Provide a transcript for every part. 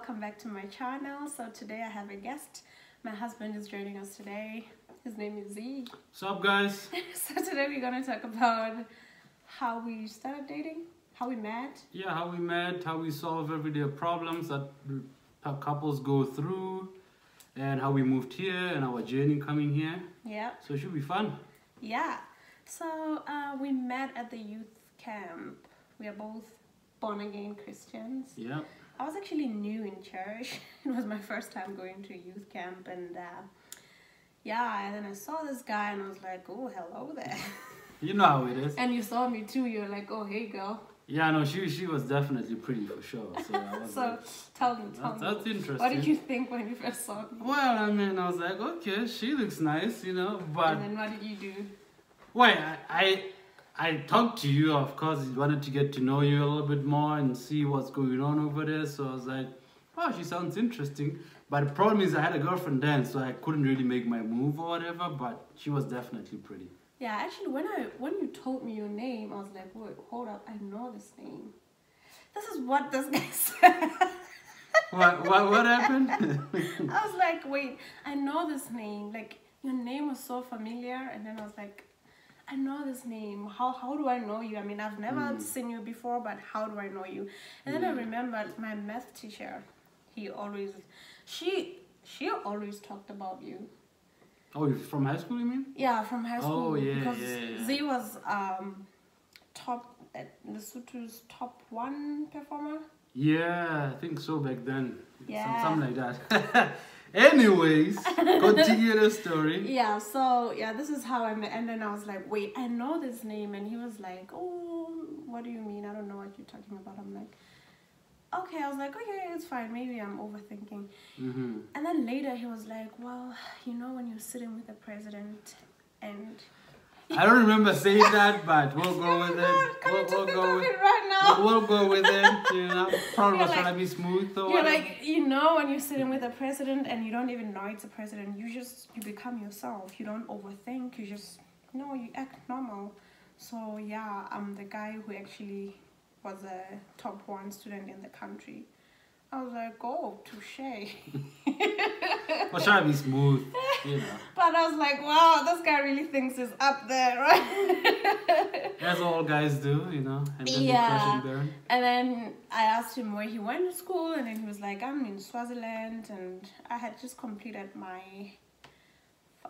welcome back to my channel. So today I have a guest. My husband is joining us today. His name is Z. What's up, guys? So today we're going to talk about how we started dating, how we met. Yeah, how we met, how we solve everyday problems that couples go through, and how we moved here and our journey coming here. Yeah. So it should be fun. Yeah. So we met at the youth camp. We are both born-again Christians. Yeah. I was actually new in church. It was my first time going to a youth camp, and and then I saw this guy and I was like, oh, hello there. You know how it is. And you saw me too. You're like, oh, hey, girl. Yeah, no, she was definitely pretty for sure. So, I was So like, tell me. That's interesting. What did you think when you first saw me? Well, I mean, I was like, okay, she looks nice, you know, but... And then what did you do? Well, I talked to you, of course, wanted to get to know you a little bit more and see what's going on over there. So I was like, oh, she sounds interesting. But the problem is I had a girlfriend then, so I couldn't really make my move or whatever, but she was definitely pretty. Yeah, actually, when you told me your name, I was like, wait, hold up, I know this name. This is what this guy said. What happened? I was like, wait, I know this name. Like, your name was so familiar. And then I was like, I know this name. How do I know you? I mean, I've never seen you before, but how do I know you? And then I remembered my math teacher. She always talked about you. Oh, from high school, you mean? Yeah, from high school. Oh, yeah, because yeah. Z was Lesotho's top 1 performer. Yeah, I think so back then. Yeah. Something like that. Anyways, continue the story. Yeah, so this is how I met. And then I was like, wait, I know this name. And he was like, oh, what do you mean? I don't know what you're talking about. I'm like, okay. I was like, okay, it's fine. Maybe I'm overthinking. And then later he was like, well, you know, when you're sitting with the president and... I don't remember saying that, but we'll go with it. We'll go with it right now. We'll go with it. You know, probably was trying to be smooth or You're whatever. like, you know, when you're sitting with a president and you don't even know it's a president, you become yourself. You don't overthink. You act normal. So yeah, I'm the guy who actually was a top 1 student in the country. I was like, oh, touche. Well, trying to be smooth, you know. But I was like, wow, this guy really thinks he's up there, right? As all guys do, you know. And then they crush and burn. And then I asked him where he went to school, and then he was like, I'm in Swaziland, and I had just completed I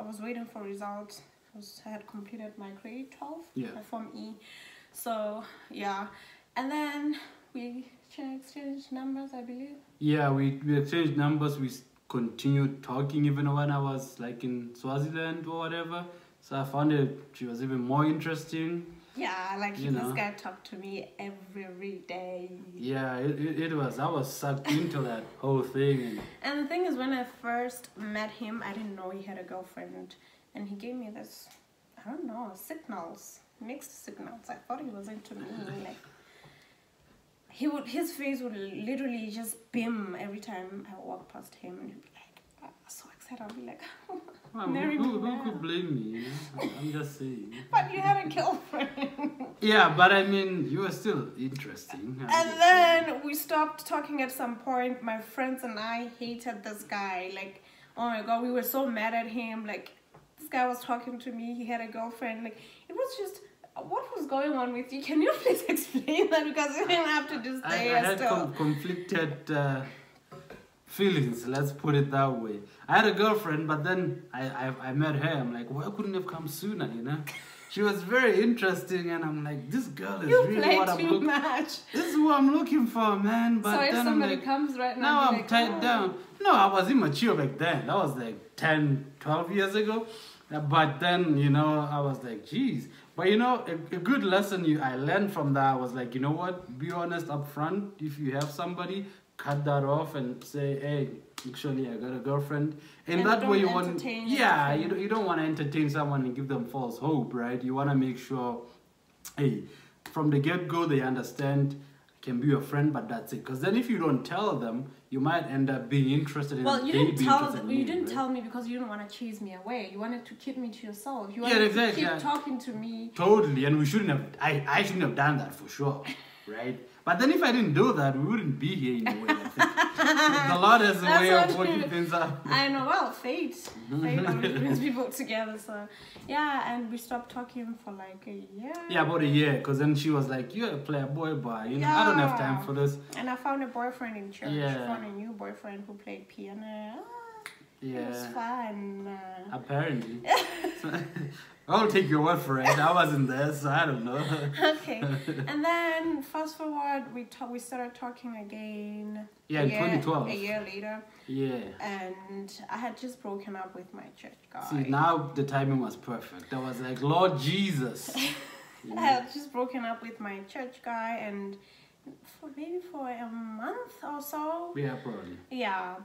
was waiting for results. I had completed my grade 12, my Form E. So, yeah. And then we exchanged numbers, I believe. Yeah, we exchanged numbers. We continued talking even when I was like in Swaziland or whatever. So I found she was even more interesting. Yeah, like this guy talked to me every day. Yeah, it was. I was sucked into that whole thing. And the thing is, when I first met him, I didn't know he had a girlfriend. And he gave me this, I don't know, mixed signals. I thought he was into me. Like, his face would literally just beam every time I walk past him, and he'd be like, so excited. I'll be like, who could blame me? You know? I'm just saying. But you had a girlfriend. Yeah, but I mean, you were still interesting. And then we stopped talking at some point. My friends and I hated this guy. Like, oh my God, we were so mad at him. Like, this guy was talking to me. He had a girlfriend. Like, it was just... What was going on with you? Can you please explain that? Because you didn't have to just stay I had conflicted feelings, let's put it that way. I had a girlfriend, but then I met her. I'm like, why couldn't have come sooner, you know? She was very interesting, and I'm like, this girl is really what I'm looking for. This is what I'm looking for, man. But so if then somebody I'm like, comes right now I'm like, tied down. No, I was immature back then. That was like 10, 12 years ago. But then, you know, I was like, geez. But, you know, a good lesson I learned from that was like, you know what? Be honest up front. If you have somebody, cut that off and say, hey, actually, I got a girlfriend. And that way you want... Yeah, you don't want to entertain someone and give them false hope, right? You want to make sure, hey, from the get-go, they understand... can be your friend, but that's it. Because then if you don't tell them, you might end up being interested in... Well, you didn't tell me because you didn't want to chase me away. You wanted to keep me to yourself. You wanted to keep talking to me. Totally, and we shouldn't have... I shouldn't have done that for sure, right? But then if I didn't do that, we wouldn't be here in a way, I think. The Lord has a That's way so of working true. things out. I know, well, fate. Fate always brings people together, so yeah, and we stopped talking for like a year. Yeah, about a year, because then she was like, you're a player boy, you know, I don't have time for this. And I found a boyfriend in church. Yeah. I found a new boyfriend who played piano. Yeah. It was fun. Apparently. I'll take your word for it. I wasn't there, so I don't know. Okay. And then fast forward, we started talking again. Yeah, in 2012. A year later. Yeah. And I had just broken up with my church guy. See, now the timing was perfect. I was like, Lord Jesus. I had just broken up with my church guy, and maybe for a month or so. Yeah, probably. Yeah.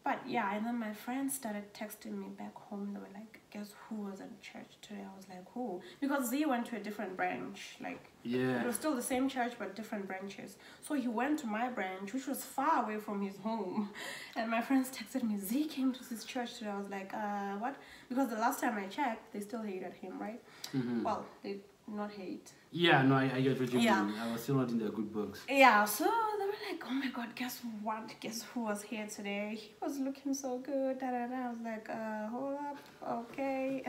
But yeah, and then my friends started texting me back home. They were like, guess who was in church today? I was like, who? Because Z went to a different branch. Like, Yeah. it was still the same church, but different branches. So he went to my branch, which was far away from his home. And my friends texted me, Z came to this church today. I was like, what? Because the last time I checked, they still hated him, right? Mm-hmm. Well, they not hate. Yeah, no, I get what you Yeah. mean. I was still not in their good books. Yeah, so they were like, oh my God, guess what? Guess who was here today? He was looking so good. Da, da, da. I was like, hold up, okay.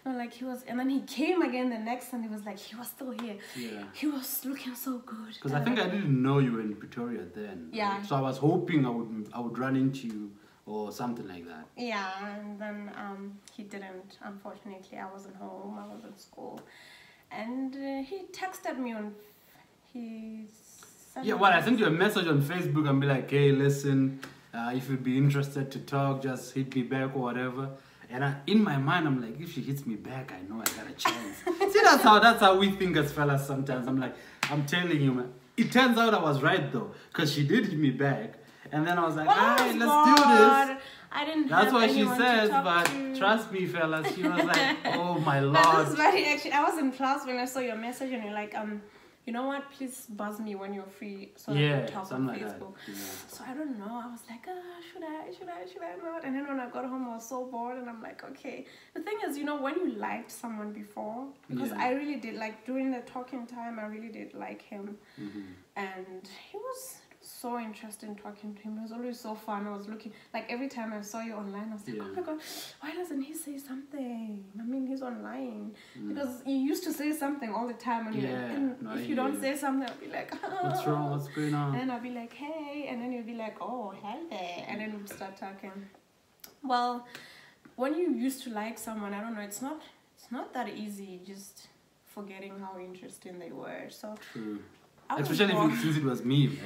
No, like he was, and then he came again the next Sunday. He was like, he was still here. Yeah. He was looking so good. Because I think I didn't know you were in Pretoria then. Yeah. Right? So I was hoping I would run into you or something like that. Yeah, and then he didn't. Unfortunately, I wasn't home. I was at school, and he texted me on. He sent Yeah, me well, I sent you a message on Facebook and be like, hey, listen, if you'd be interested to talk, just hit me back or whatever. And in my mind, I'm like, if she hits me back, I know I got a chance. See, that's how we think as fellas sometimes. I'm like, I'm telling you, man. It turns out I was right, though, because she did hit me back. And then I was like, all right, let's do this. I didn't That's have what she anyone says, to talk but to. trust me, fellas, she was like, oh my But this Lord. is very actually. I was in class when I saw your message, and you're like, you know what? Please buzz me when you're free, so I Yeah, can talk on something like that. Facebook. Yeah. So I don't know. I was like, should I not? And then when I got home, I was so bored, and I'm like, okay. The thing is, you know, when you liked someone before, because Yeah. I really did, like during the talking time, I really did like him, and he was so interested in talking to him. It was always so fun. I was looking, like every time I saw you online, I was like, Yeah. oh my God, why doesn't he say something? I mean, he's online. Because you used to say something all the time, and, Yeah, and no, I if you don't hear you. say something, I'll be like, What's wrong? What's going on? and then I'll be like, hey, and then you'll be like, oh, hi there, and then we'd start talking. Well, when you used to like someone, I don't know, it's not that easy just forgetting how interesting they were. So True. I was Especially bored. since it was me.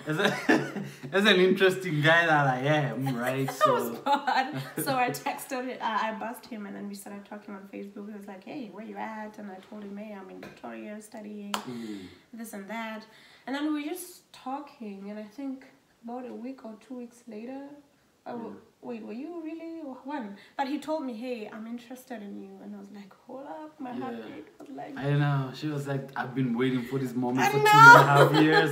As an interesting guy that I am, right? I was bored. So I texted, I buzzed him, and then we started talking on Facebook. He was like, hey, where you at? And I told him, hey, I'm in Victoria studying this and that. And then we were just talking, and I think about a week or 2 weeks later, wait, were you really? When? But he told me, hey, I'm interested in you. And I was like, hold up, my heartbeat was like... I know. She was like, I've been waiting for this moment for I 2.5 years.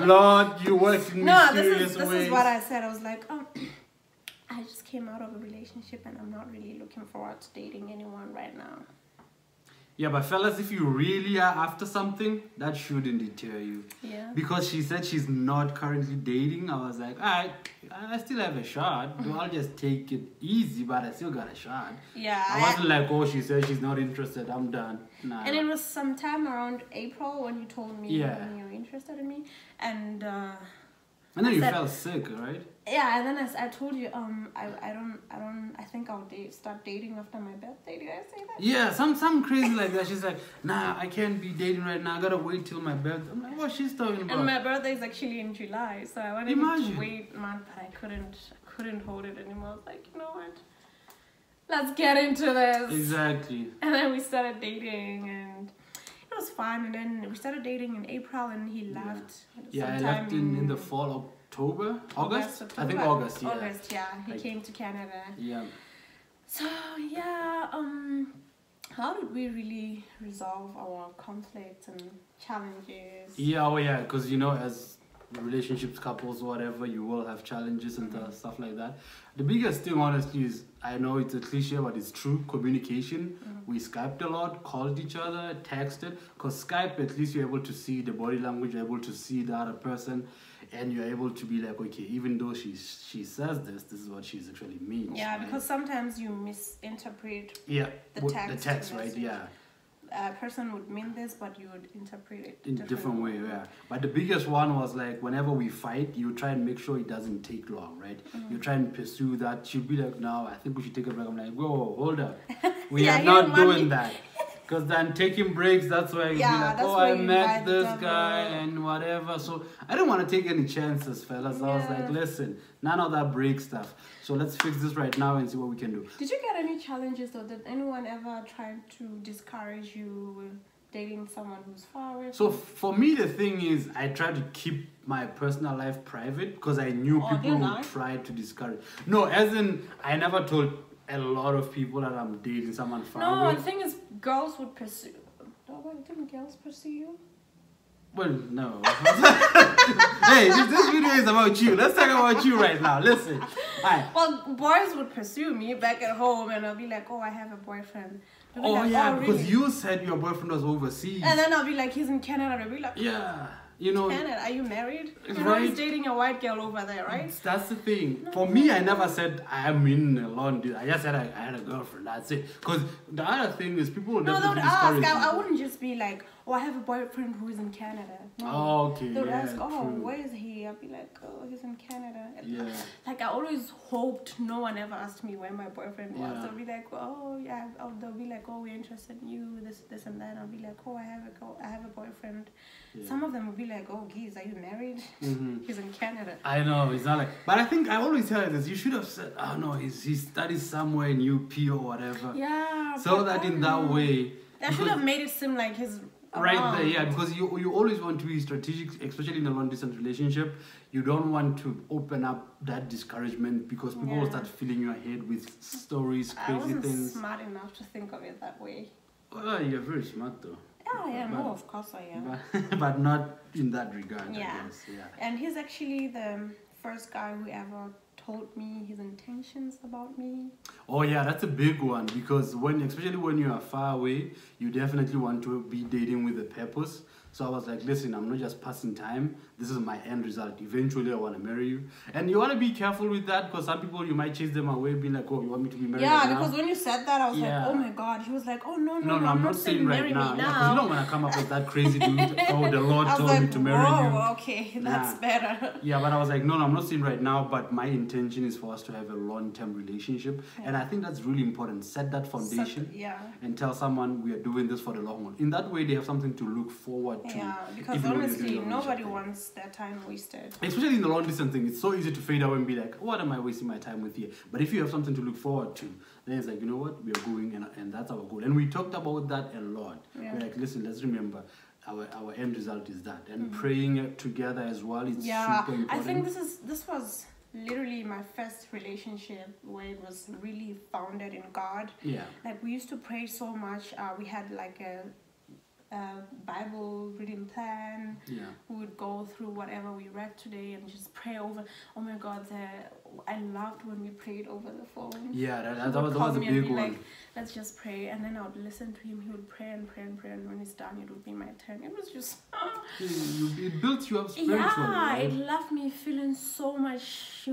Lord, you worked in No, mysterious this ways. is what I said. I was like, I just came out of a relationship, and I'm not really looking forward to dating anyone right now. Yeah, but fellas, if you really are after something, that shouldn't deter you. Yeah. Because she said she's not currently dating, I was like, alright, I still have a shot. I'll just take it easy, but I still got a shot. Yeah. I wasn't like, oh, she said she's not interested, I'm done. Nah. And it was sometime around April when you told me Yeah. when you were interested in me. And And then you said- fell sick, right? yeah, and then I told you, I think I'll start dating after my birthday. Did I say that? Yeah, some crazy like that. She's like, nah, I can't be dating right now. I gotta wait till my birthday. I'm like, what she's talking about? And my birthday is actually in July, so I wanted Imagine. to wait a month, but I couldn't hold it anymore. I was like, you know what? Let's get into this. Exactly. And then we started dating, and it was fun. And then we started dating in April, and he left. Yeah, I sometime left in the fall, October? August? I think October. August, yeah. August, yeah. He Like- came to Canada. Yeah. So yeah, how did we really resolve our conflicts and challenges? Yeah, oh yeah, because you know, as relationships, couples, whatever, you will have challenges and stuff like that. The biggest thing, honestly, is, I know it's a cliche, but it's true, communication. We Skyped a lot, called each other, texted. Because Skype, at least you're able to see the body language, you're able to see the other person, and you're able to be like, okay, even though she says this is what she's actually means. Yeah, right? because sometimes you misinterpret the text. text, right? Yeah. A person would mean this, but you would interpret it In a different way, yeah. But the biggest one was like, whenever we fight, you try and make sure it doesn't take long, right? You try and pursue that. She'll be like, no, I think we should take a break. I'm like, whoa, hold up. We are not doing that. Because then taking breaks, that's where you'll be like, oh, I met this guy and whatever. So I didn't want to take any chances, fellas. I was like, listen, none of that break stuff. So let's fix this right now and see what we can do. Did you get any challenges, or did anyone ever try to discourage you with dating someone who's far away? So for me, the thing is, I try to keep my personal life private because I knew people would try to discourage. No, as in, I never told a lot of people that I'm dating someone far away. No, the thing is, girls would pursue. Didn't girls pursue you? Well, no. Hey, this video is about you. Let's talk about you right now. Listen. Right. Well, boys would pursue me back at home, and I'll be like, oh, I have a boyfriend. Oh, like, yeah, really? Because you said your boyfriend was overseas. And then I'll be like, he's in Canada. I'll be like, yeah. You know, Canada, are you married? You know, he's dating a white girl over there, right? That's the thing. For me, I never said I'm in London. I just said I had a girlfriend. That's it. Because the other thing is, people will definitely discourage you. I wouldn't just be like, oh, I have a boyfriend who is in Canada. No. Oh, okay. They would ask, oh, where is he? I'll be like, oh, he's in Canada. Yeah. Like, I always hoped no one ever asked me where my boyfriend was. Yeah. They'll be like, oh, yeah. They'll be like, oh, we're interested in you, this and that. I'll be like, oh, I have a boyfriend. Yeah. Some of them will be like, oh, geez, are you married? He's in Canada. I know, it's not like... But I think I always tell you this. You should have said, oh, no, he studies somewhere in UP or whatever. Yeah. So that in that way... That should have made it seem like his... Right there, yeah, because you always want to be strategic, especially in a long-distance relationship. You don't want to open up that discouragement because people will start filling your head with stories, crazy things. I wasn't smart enough to think of it that way. Well, you're very smart, though. Yeah, I am. Oh, of course I am. But not in that regard, yeah. I guess. Yeah. And he's actually the first guy who ever told me his intentions about me. Oh yeah, that's a big one because especially when you are far away, you definitely want to be dating with a purpose. So I was like, listen, I'm not just passing time. This is my end result. Eventually, I want to marry you. And you want to be careful with that because some people, you might chase them away being like, oh, you want me to be married right now? Because when you said that, I was like, oh my God. He was like, oh, no, I'm not saying right now. Because you don't want to come up with that crazy dude. Oh, the Lord told me to marry you. Oh, okay, that's better. Yeah, but I was like, no, I'm not saying right now, but my intention is for us to have a long-term relationship. Yeah. And I think that's really important. Set that foundation and tell someone we are doing this for the long run. In that way, they have something to look forward to. Yeah, because honestly, nobody wants their time wasted. Especially in the long distance thing, it's so easy to fade away and be like, what am I wasting my time with here? But if you have something to look forward to, then it's like, you know what, we are going and that's our goal. And we talked about that a lot. Yeah. We're like, listen, let's remember our end result is that. And praying it together as well is super important. I think this was literally my first relationship where it was really founded in God. Yeah. Like we used to pray so much. We had like a Bible reading plan. Yeah. We would go through whatever we read today and just pray over. Oh my God, I loved when we prayed over the phone. Yeah, that was a big one. Like, let's just pray, and then I would listen to him. He would pray and pray and pray, and when he's done, it would be my turn. It was just it built you up spiritually. Yeah, right? it left me feeling so much,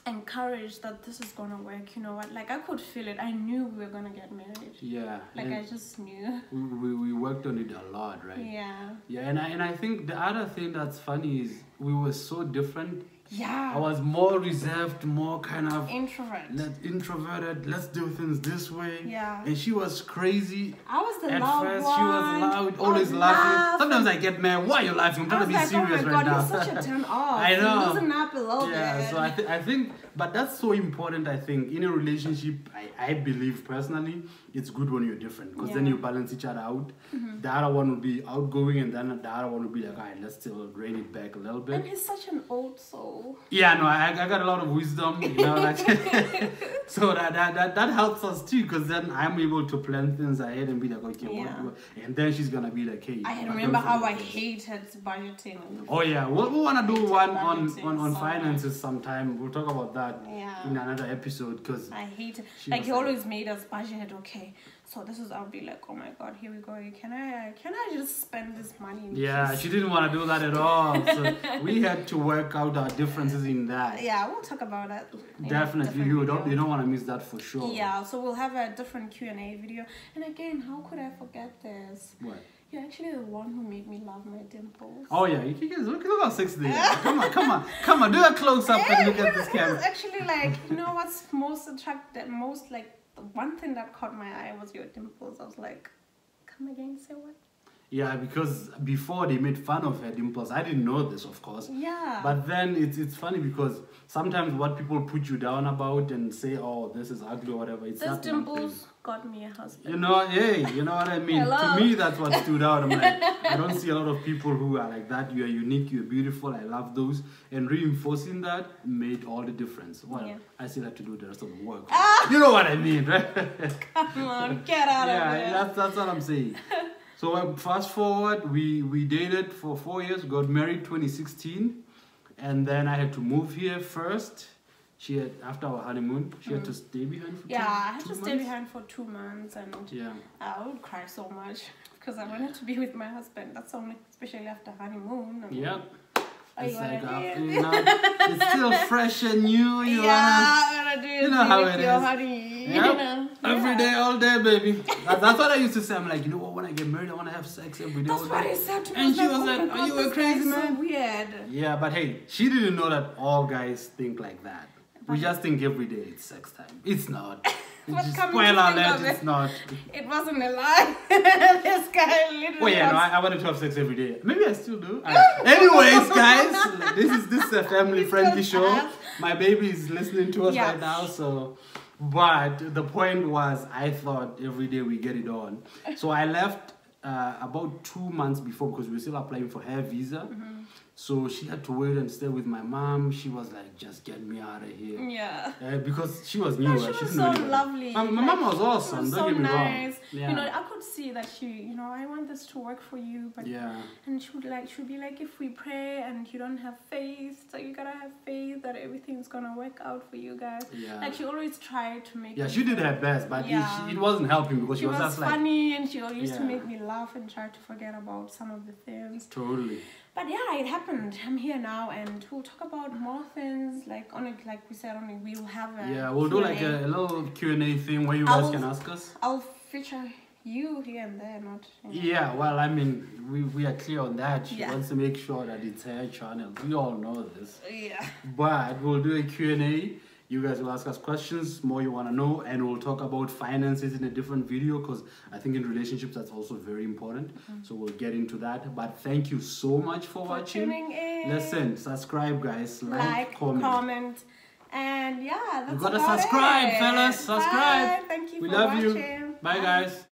encouraged that this is gonna work. You know what? Like I could feel it. I knew we were gonna get married. Yeah. Like I just knew. We worked on it a lot, right? Yeah. Yeah, and I think the other thing that's funny is we were so different. Yeah. I was more reserved, more kind of introverted. Let's do things this way. Yeah. And she was crazy. I was the At loud first, one. she was loud, always laughing. Sometimes I get mad. Why are you laughing? I'm trying to be serious right now. Oh my God, you're such a turn off. I know. Loosen up a little bit. Yeah. So I think But that's so important, I think. In a relationship, I believe personally, it's good when you're different because then you balance each other out. The other one will be outgoing and then the other one will be like, all right, let's still rein it back a little bit. And he's such an old soul. Yeah, no, I got a lot of wisdom, you know, like so that helps us too, because then I'm able to plan things ahead and be like, okay, what? And then she's gonna be like, hey. I remember how I hated budgeting. Oh yeah, we want to do one on finances sometime. We'll talk about that in another episode, because I hate it. Like he always made us budget. Okay, so this is, I'll be like, oh my god, here we go. Can I just spend this money? Yeah, she didn't want to do that at all. So we had to work out our differences in that. Yeah, we'll talk about that. Definitely, you don't want to miss that for sure. Yeah, so we'll have a different Q&A video. And again, how could I forget this? What? You're actually the one who made me love my dimples. Oh yeah, you guys look how sexy they are. Come on, do a close up and look at this camera. It's actually like, you know what's most attractive, like the one thing that caught my eye was your dimples. I was like, come again, say what? Yeah, because before they made fun of her dimples. I didn't know this, of course. Yeah. But then it's funny because sometimes what people put you down about and say, oh, this is ugly or whatever, it's not dimples got me a husband. You know, hey, you know what I mean? Hello. To me, that's what stood out. I'm like, I don't see a lot of people who are like that. You are unique, you're beautiful, I love those. And reinforcing that made all the difference. Well, I still have to do the rest of the work. You know what I mean, right? Come on, get out of here. Yeah, that's what I'm saying. So fast forward, we dated for 4 years, got married 2016, and then I had to move here first. She had, after our honeymoon, she had to stay behind for I had to stay behind for 2 months, and I would cry so much because I wanted to be with my husband. That's only, especially after honeymoon. It's like, you know, it's still fresh and new. You know how it is. Honey, you know. Every day, all day, baby. That's what I used to say. I'm like, you know what? When I get married, I want to have sex every day. That's what I said to me. And she was like, are you a crazy man? So weird. Yeah, but hey, she didn't know that all guys think like that. We just think every day it's sex time. It's not. Spoiler alert, it's not. It wasn't a lie. This guy literally. Oh yeah, no, I wanted to have sex every day. Maybe I still do. Anyways, guys, this is a family-friendly show. My baby is listening to us right now, so. But the point was, I thought every day we get it on. So I left about 2 months before because we were still applying for her visa. So she had to wait and stay with my mom. She was like, just get me out of here. Yeah. Because she was new. No, she was so lovely. My mom was awesome. Don't get me wrong. Yeah. You know, I could see that she, you know, I want this to work for you. But and she would be like, if we pray and you don't have faith, so you gotta have faith that everything's gonna work out for you guys. Yeah. Like she always tried to make. Yeah, she did her best, but it wasn't helping because she was just like funny and she used to make me laugh and try to forget about some of the things. Totally. But yeah, it happened. I'm here now, and we'll talk about more things. Like on it, like we said, we'll have a we'll do like a little Q&A thing where you guys can ask us. I'll feature you here and there, not. Yeah, well, I mean, we are clear on that. She wants to make sure that it's her channel. We all know this. Yeah. But we'll do a Q&A. You guys will ask us questions, more you want to know, and we'll talk about finances in a different video because I think in relationships that's also very important. So we'll get into that. But thank you so much for watching. Tuning in. Listen, subscribe, guys. Like, comment. And yeah, that's you gotta subscribe, fellas. Subscribe. Bye. Thank you we for love watching. you. Bye, guys.